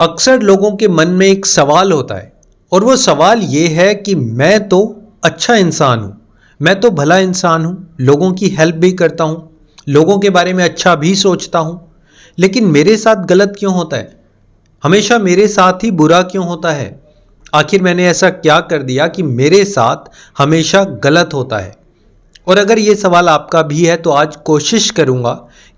अक्सर लोगों के मन में एक सवाल होता है और वो सवाल ये है कि मैं तो अच्छा इंसान हूँ, मैं तो भला इंसान हूँ, लोगों की हेल्प भी करता हूँ, लोगों के बारे में अच्छा भी सोचता हूँ, लेकिन मेरे साथ गलत क्यों होता है? हमेशा मेरे साथ ही बुरा क्यों होता है? आखिर मैंने ऐसा क्या कर दिया कि मेरे साथ हमेशा गलत होता है? और अगर ये सवाल आपका भी है तो आज कोशिश करूंगा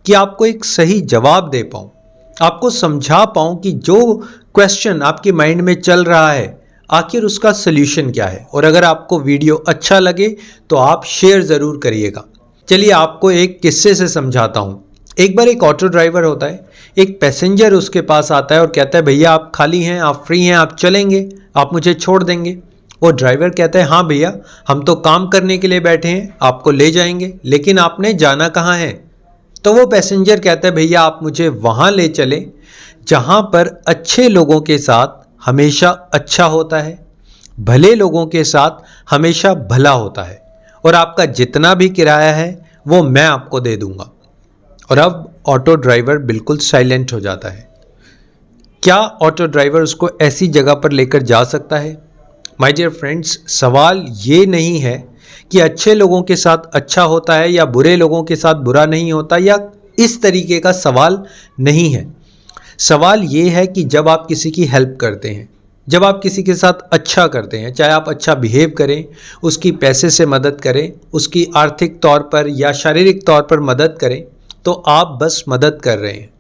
कि आपको एक सही जवाब दे पाऊं, आपको समझा पाऊं कि जो क्वेश्चन आपके माइंड में चल रहा है आखिर उसका सल्यूशन क्या है। और अगर आपको वीडियो अच्छा लगे तो आप शेयर ज़रूर करिएगा। चलिए आपको एक किस्से से समझाता हूँ। एक बार एक ऑटो ड्राइवर होता है, एक पैसेंजर उसके पास आता है और कहता है भैया आप खाली हैं, आप फ्री हैं, आप चलेंगे, आप मुझे छोड़ देंगे। वो ड्राइवर कहता है हाँ भैया, हम तो काम करने के लिए बैठे हैं, आपको ले जाएंगे, लेकिन आपने जाना कहाँ है? तो वो पैसेंजर कहता है भैया आप मुझे वहाँ ले चले जहाँ पर अच्छे लोगों के साथ हमेशा अच्छा होता है, भले लोगों के साथ हमेशा भला होता है, और आपका जितना भी किराया है वो मैं आपको दे दूंगा। और अब ऑटो ड्राइवर बिल्कुल साइलेंट हो जाता है। क्या ऑटो ड्राइवर उसको ऐसी जगह पर लेकर जा सकता है? माय डियर फ्रेंड्स, सवाल ये नहीं है कि अच्छे लोगों के साथ अच्छा होता है या बुरे लोगों के साथ बुरा नहीं होता, या इस तरीके का सवाल नहीं है। सवाल ये है कि जब आप किसी की हेल्प करते हैं, जब आप किसी के साथ अच्छा करते हैं, चाहे आप अच्छा बिहेव करें, उसकी पैसे से मदद करें, उसकी आर्थिक तौर पर या शारीरिक तौर पर मदद करें, तो आप बस मदद कर रहे हैं।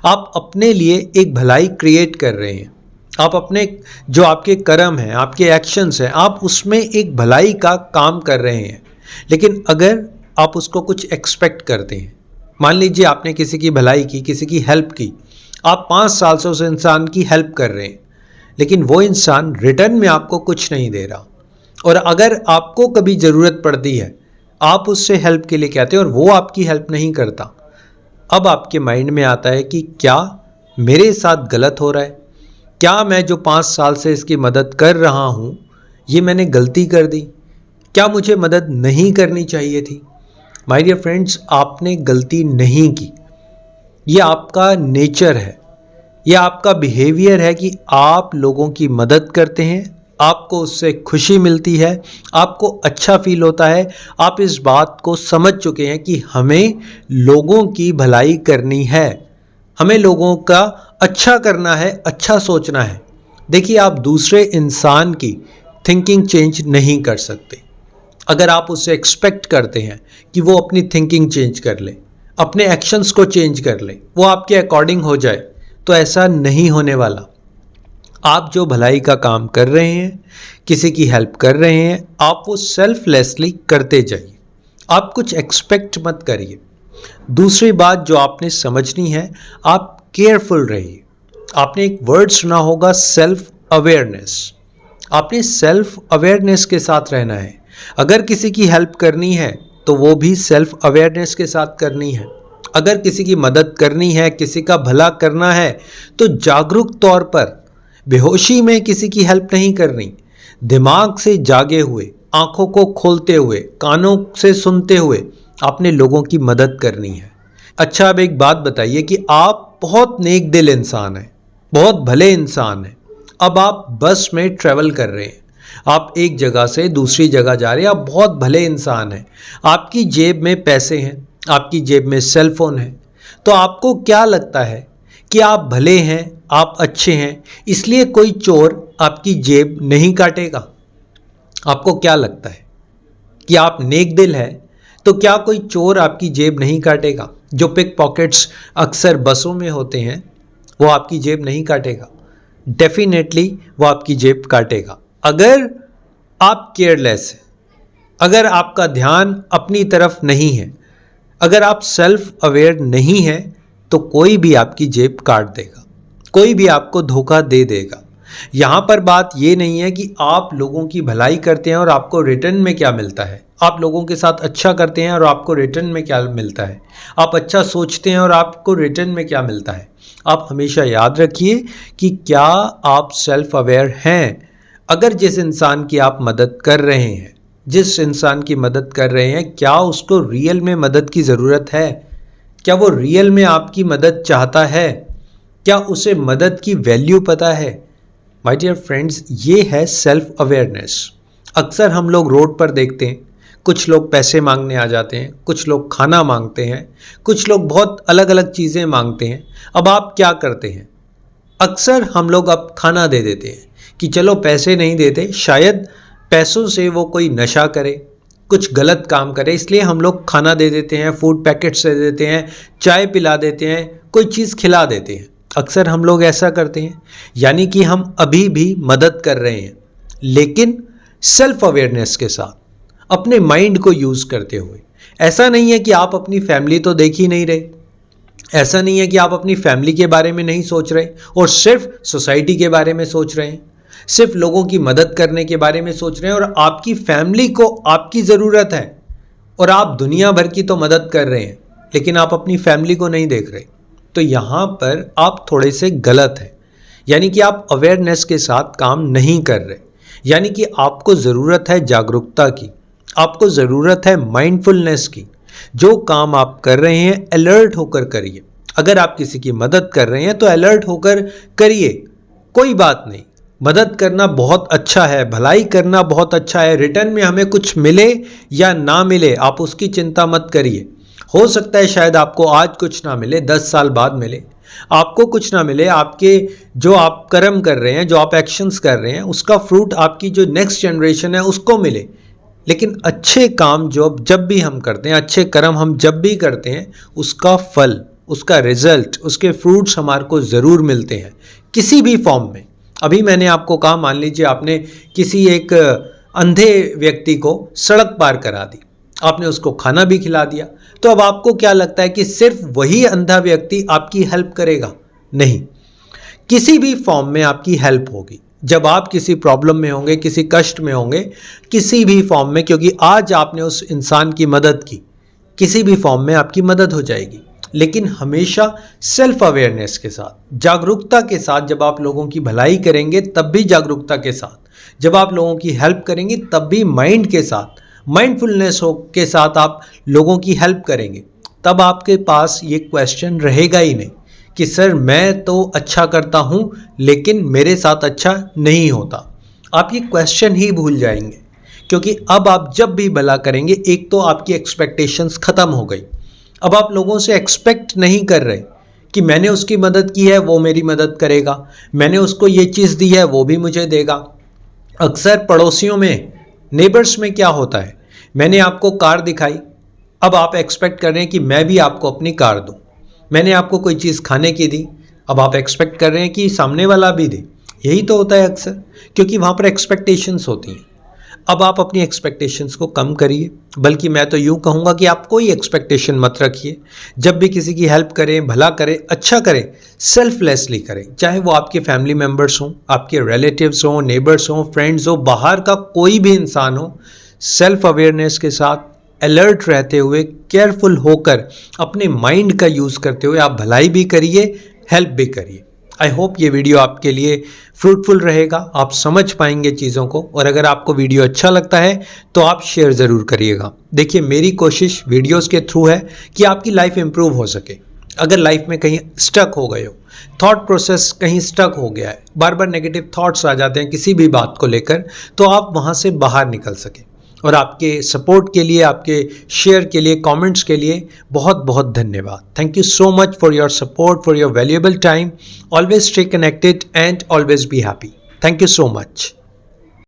आप अपने लिए एक भलाई क्रिएट कर रहे हैं। आप अपने जो आपके कर्म हैं, आपके एक्शंस हैं, आप उसमें एक भलाई का काम कर रहे हैं। लेकिन अगर आप उसको कुछ एक्सपेक्ट करते हैं, मान लीजिए आपने किसी की भलाई की, किसी की हेल्प की, आप 5 साल से उस इंसान की हेल्प कर रहे हैं, लेकिन वो इंसान रिटर्न में आपको कुछ नहीं दे रहा, और अगर आपको कभी ज़रूरत पड़ती है आप उससे हेल्प के लिए कहते हैं और वो आपकी हेल्प नहीं करता, अब आपके माइंड में आता है कि क्या मेरे साथ गलत हो रहा है? क्या मैं जो 5 साल से इसकी मदद कर रहा हूँ ये मैंने गलती कर दी? क्या मुझे मदद नहीं करनी चाहिए थी? माय डियर फ्रेंड्स, आपने गलती नहीं की। ये आपका नेचर है, ये आपका बिहेवियर है कि आप लोगों की मदद करते हैं, आपको उससे खुशी मिलती है, आपको अच्छा फील होता है। आप इस बात को समझ चुके हैं कि हमें लोगों की भलाई करनी है, हमें लोगों का अच्छा करना है, अच्छा सोचना है। देखिए, आप दूसरे इंसान की थिंकिंग चेंज नहीं कर सकते। अगर आप उससे एक्सपेक्ट करते हैं कि वो अपनी थिंकिंग चेंज कर ले, अपने एक्शंस को चेंज कर ले, वो आपके अकॉर्डिंग हो जाए, तो ऐसा नहीं होने वाला। आप जो भलाई का काम कर रहे हैं, किसी की हेल्प कर रहे हैं, आप वो सेल्फलेसली करते जाइए। आप कुछ एक्सपेक्ट मत करिए। दूसरी बात जो आपने समझनी है, आप केयरफुल रहिए। आपने एक वर्ड सुना होगा, सेल्फ अवेयरनेस। आपने सेल्फ अवेयरनेस के साथ रहना है। अगर किसी की हेल्प करनी है तो वो भी सेल्फ अवेयरनेस के साथ करनी है। अगर किसी की मदद करनी है, किसी का भला करना है, तो जागरूक तौर पर, बेहोशी में किसी की हेल्प नहीं करनी। दिमाग से जागे हुए, आंखों को खोलते हुए, कानों से सुनते हुए आपने लोगों की मदद करनी है। अच्छा, अब एक बात बताइए कि आप बहुत नेक दिल इंसान हैं, बहुत भले इंसान हैं। अब आप बस में ट्रैवल कर रहे हैं, आप एक जगह से दूसरी जगह जा रहे हैं, आप बहुत भले इंसान हैं, आपकी जेब में पैसे हैं, आपकी जेब में सेल फोन है, तो आपको क्या लगता है कि आप भले हैं, आप अच्छे हैं, इसलिए कोई चोर आपकी जेब नहीं काटेगा? आपको क्या लगता है कि आप नेक दिल है तो क्या कोई चोर आपकी जेब नहीं काटेगा? जो पिक पॉकेट्स अक्सर बसों में होते हैं वो आपकी जेब नहीं काटेगा? डेफिनेटली वो आपकी जेब काटेगा। अगर आप केयरलेस हैं, अगर आपका ध्यान अपनी तरफ नहीं है, अगर आप सेल्फ अवेयर नहीं हैं, तो कोई भी आपकी जेब काट देगा, कोई भी आपको धोखा दे देगा। यहाँ पर बात ये नहीं है कि आप लोगों की भलाई करते हैं और आपको रिटर्न में क्या मिलता है। आप लोगों के साथ अच्छा करते हैं और आपको रिटर्न में क्या मिलता है। आप अच्छा सोचते हैं और आपको रिटर्न में क्या मिलता है। आप हमेशा याद रखिए कि क्या आप सेल्फ अवेयर हैं। अगर जिस इंसान की आप मदद कर रहे हैं, जिस इंसान की मदद कर रहे हैं, क्या उसको रियल में मदद की ज़रूरत है? क्या वो रियल में आपकी मदद चाहता है? क्या उसे मदद की वैल्यू पता है? माय डियर फ्रेंड्स, ये है सेल्फ अवेयरनेस। अक्सर हम लोग रोड पर देखते हैं, कुछ लोग पैसे मांगने आ जाते हैं, कुछ लोग खाना मांगते हैं, कुछ लोग बहुत अलग अलग चीज़ें मांगते हैं। अब आप क्या करते हैं? अक्सर हम लोग अब खाना दे देते हैं कि चलो पैसे नहीं देते, शायद पैसों से वो कोई नशा करे, कुछ गलत काम करे, इसलिए हम लोग खाना दे देते हैं, फूड पैकेट्स दे देते हैं, चाय पिला देते हैं, कोई चीज़ खिला देते हैं। अक्सर हम लोग ऐसा करते हैं, यानी कि हम अभी भी मदद कर रहे हैं, लेकिन सेल्फ अवेयरनेस के साथ, अपने माइंड को यूज़ करते हुए। ऐसा नहीं है कि आप अपनी फैमिली तो देख ही नहीं रहे, ऐसा नहीं है कि आप अपनी फैमिली के बारे में नहीं सोच रहे और सिर्फ सोसाइटी के बारे में सोच रहे हैं, सिर्फ लोगों की मदद करने के बारे में सोच रहे हैं, और आपकी फैमिली को आपकी ज़रूरत है और आप दुनिया भर की तो मदद कर रहे हैं, लेकिन आप अपनी फैमिली को नहीं देख रहे। तो यहाँ पर आप थोड़े से गलत हैं, यानी कि आप अवेयरनेस के साथ काम नहीं कर रहे। यानी कि आपको ज़रूरत है जागरूकता की, आपको ज़रूरत है माइंडफुलनेस की। जो काम आप कर रहे हैं अलर्ट होकर करिए। अगर आप किसी की मदद कर रहे हैं तो अलर्ट होकर करिए, कोई बात नहीं। मदद करना बहुत अच्छा है, भलाई करना बहुत अच्छा है। रिटर्न में हमें कुछ मिले या ना मिले, आप उसकी चिंता मत करिए। हो सकता है शायद आपको आज कुछ ना मिले, 10 साल बाद मिले, आपको कुछ ना मिले, आपके जो आप कर्म कर रहे हैं, जो आप एक्शंस कर रहे हैं, उसका फ्रूट आपकी जो नेक्स्ट जनरेशन है उसको मिले। लेकिन अच्छे काम जब भी हम करते हैं, अच्छे कर्म हम जब भी करते हैं, उसका फल, उसका रिजल्ट, उसके फ्रूट्स हमारे को ज़रूर मिलते हैं, किसी भी फॉर्म में। अभी मैंने आपको कहा, मान लीजिए आपने किसी एक अंधे व्यक्ति को सड़क पार करा दी, आपने उसको खाना भी खिला दिया, तो अब आपको क्या लगता है कि सिर्फ वही अंधा व्यक्ति आपकी हेल्प करेगा? नहीं, किसी भी फॉर्म में आपकी हेल्प होगी। जब आप किसी प्रॉब्लम में होंगे, किसी कष्ट में होंगे, किसी भी फॉर्म में, क्योंकि आज आपने उस इंसान की मदद की, किसी भी फॉर्म में आपकी मदद हो जाएगी। लेकिन हमेशा सेल्फ अवेयरनेस के साथ, जागरूकता के साथ, जब आप लोगों की भलाई करेंगे तब भी जागरूकता के साथ, जब आप लोगों की हेल्प करेंगे तब भी माइंड के साथ, माइंडफुलनेस के साथ आप लोगों की हेल्प करेंगे, तब आपके पास ये क्वेश्चन रहेगा ही नहीं कि सर मैं तो अच्छा करता हूँ लेकिन मेरे साथ अच्छा नहीं होता। आप ये क्वेश्चन ही भूल जाएंगे, क्योंकि अब आप जब भी भला करेंगे, एक तो आपकी एक्सपेक्टेशंस ख़त्म हो गई। अब आप लोगों से एक्सपेक्ट नहीं कर रहे कि मैंने उसकी मदद की है वो मेरी मदद करेगा, मैंने उसको ये चीज़ दी है वो भी मुझे देगा। अक्सर पड़ोसियों में, नेबर्स में क्या होता है, मैंने आपको कार दिखाई, अब आप एक्सपेक्ट कर रहे हैं कि मैं भी आपको अपनी कार दूं। मैंने आपको कोई चीज़ खाने की दी, अब आप एक्सपेक्ट कर रहे हैं कि सामने वाला भी दे। यही तो होता है अक्सर, क्योंकि वहाँ पर एक्सपेक्टेशंस होती हैं। अब आप अपनी एक्सपेक्टेशंस को कम करिए, बल्कि मैं तो यूँ कहूँगा कि आप कोई एक्सपेक्टेशन मत रखिए। जब भी किसी की हेल्प करें, भला करें, अच्छा करें, सेल्फलेसली करें, चाहे वो आपके फैमिली मेम्बर्स हों, आपके रिलेटिव्स हों, नेबर्स हों, फ्रेंड्स हों, बाहर का कोई भी इंसान हो। सेल्फ अवेयरनेस के साथ, अलर्ट रहते हुए, केयरफुल होकर, अपने माइंड का यूज़ करते हुए आप भलाई भी करिए, हेल्प भी करिए। आई होप ये वीडियो आपके लिए फ्रूटफुल रहेगा, आप समझ पाएंगे चीज़ों को। और अगर आपको वीडियो अच्छा लगता है तो आप शेयर ज़रूर करिएगा। देखिए, मेरी कोशिश वीडियोस के थ्रू है कि आपकी लाइफ इम्प्रूव हो सके। अगर लाइफ में कहीं स्टक हो गए हो, थॉट प्रोसेस कहीं स्टक हो गया है, बार बार नेगेटिव थॉट्स आ जाते हैं किसी भी बात को लेकर, तो आप वहाँ से बाहर निकल सकें। और आपके सपोर्ट के लिए, आपके शेयर के लिए, कमेंट्स के लिए बहुत बहुत धन्यवाद। Thank you so much for your support, for your valuable time. Always stay connected and always be happy. Thank you so much.